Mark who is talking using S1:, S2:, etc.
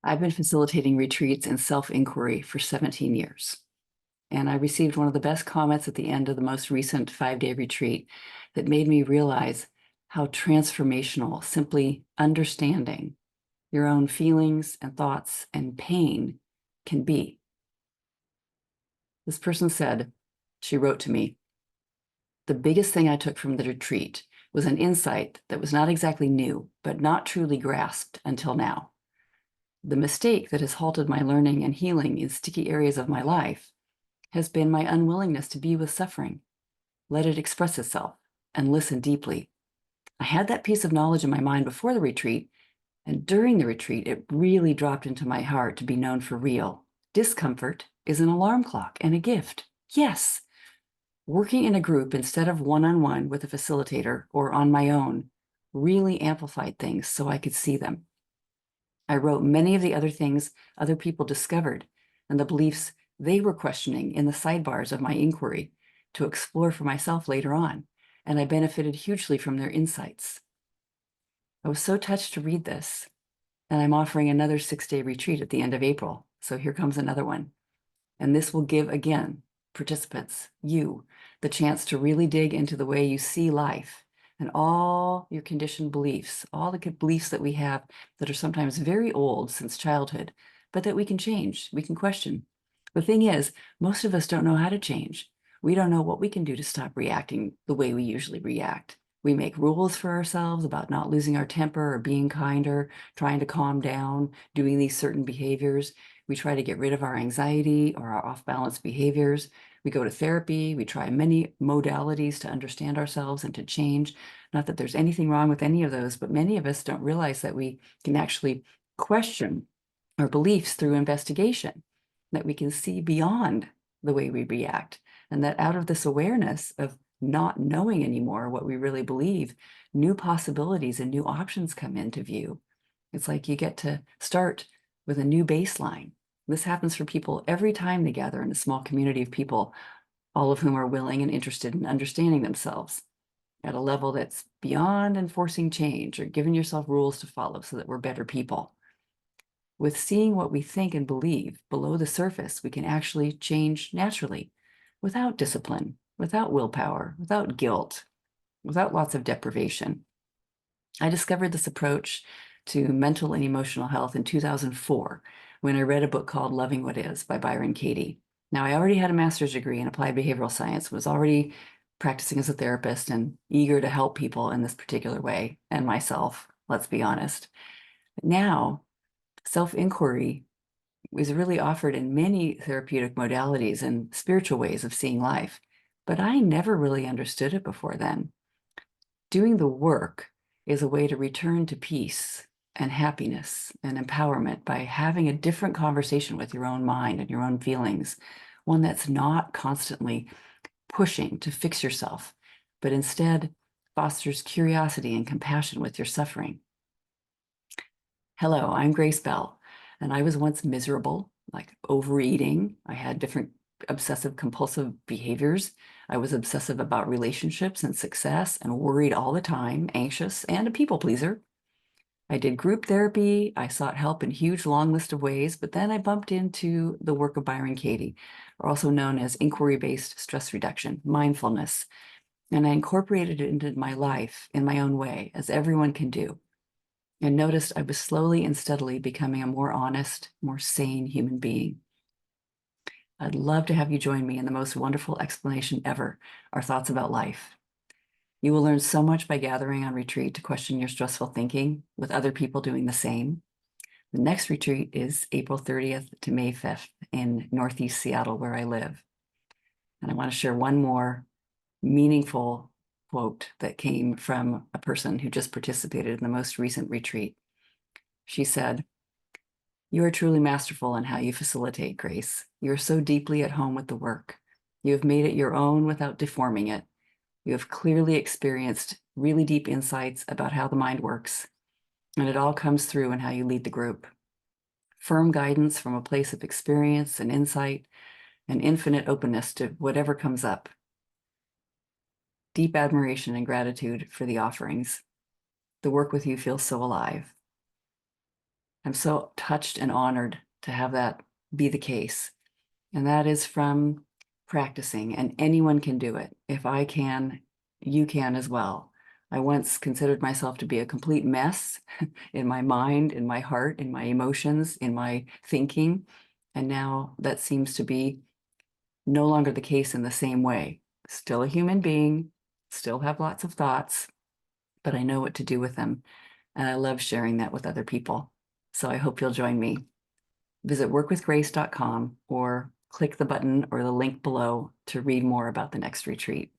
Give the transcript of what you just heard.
S1: I've been facilitating retreats and self-inquiry for 17 years. And I received one of the best comments at the end of the most recent 5-day retreat that made me realize how transformational simply understanding your own feelings and thoughts and pain can be. This person said, she wrote to me, the biggest thing I took from the retreat was an insight that was not exactly new, but not truly grasped until now. The mistake that has halted my learning and healing in sticky areas of my life has been my unwillingness to be with suffering, let it express itself, and listen deeply. I had that piece of knowledge in my mind before the retreat, and during the retreat, it really dropped into my heart to be known for real. Discomfort is an alarm clock and a gift. Yes, working in a group instead of one-on-one with a facilitator or on my own really amplified things so I could see them. I wrote many of the other things other people discovered and the beliefs they were questioning in the sidebars of my inquiry to explore for myself later on, and I benefited hugely from their insights. I was so touched to read this, and I'm offering another 6-day retreat at the end of April, so here comes another one. And this will give, again, participants, you, the chance to really dig into the way you see life and all your conditioned beliefs, all the beliefs that we have that are sometimes very old since childhood, but that we can change, we can question. The thing is, most of us don't know how to change. We don't know what we can do to stop reacting the way we usually react. We make rules for ourselves about not losing our temper or being kinder, trying to calm down, doing these certain behaviors. We try to get rid of our anxiety or our off-balance behaviors. We go to therapy. We try many modalities to understand ourselves and to change. Not that there's anything wrong with any of those, but many of us don't realize that we can actually question our beliefs through investigation, that we can see beyond the way we react, and that out of this awareness of not knowing anymore what we really believe, new possibilities and new options come into view. It's like you get to start with a new baseline. This happens for people every time they gather in a small community of people, all of whom are willing and interested in understanding themselves at a level that's beyond enforcing change or giving yourself rules to follow so that we're better people. With seeing what we think and believe below the surface, we can actually change naturally, without discipline, without willpower, without guilt, without lots of deprivation. I discovered this approach to mental and emotional health in 2004 when I read a book called Loving What Is by Byron Katie. Now, I already had a master's degree in applied behavioral science, was already practicing as a therapist and eager to help people in this particular way, and myself, let's be honest. But now, self-inquiry is really offered in many therapeutic modalities and spiritual ways of seeing life, but I never really understood it before then. Doing the work is a way to return to peace and happiness and empowerment by having a different conversation with your own mind and your own feelings, one that's not constantly pushing to fix yourself, but instead fosters curiosity and compassion with your suffering. Hello, I'm Grace Bell, and I was once miserable, like overeating. I had different obsessive compulsive behaviors. I was obsessive about relationships and success and worried all the time, anxious, and a people pleaser. I did group therapy. I sought help in a huge long list of ways, but then I bumped into the work of Byron Katie, or also known as inquiry-based stress reduction, mindfulness, and I incorporated it into my life in my own way, as everyone can do, and noticed I was slowly and steadily becoming a more honest, more sane human being. I'd love to have you join me in the most wonderful explanation ever, our thoughts about life. You will learn so much by gathering on retreat to question your stressful thinking with other people doing the same. The next retreat is April 30th to May 5th in Northeast Seattle, where I live. And I want to share one more meaningful quote that came from a person who just participated in the most recent retreat. She said, "You are truly masterful in how you facilitate, Grace. You are so deeply at home with the work. You have made it your own without deforming it. You have clearly experienced really deep insights about how the mind works, and it all comes through in how you lead the group. Firm guidance from a place of experience and insight and infinite openness to whatever comes up. Deep admiration and gratitude for the offerings. The work with you feels so alive." I'm so touched and honored to have that be the case. And that is from practicing, and anyone can do it. If I can, you can as well. I once considered myself to be a complete mess in my mind, in my heart, in my emotions, in my thinking. And now that seems to be no longer the case in the same way. Still a human being, still have lots of thoughts, but I know what to do with them. And I love sharing that with other people. So I hope you'll join me. Visit workwithgrace.com or click the button or the link below to read more about the next retreat.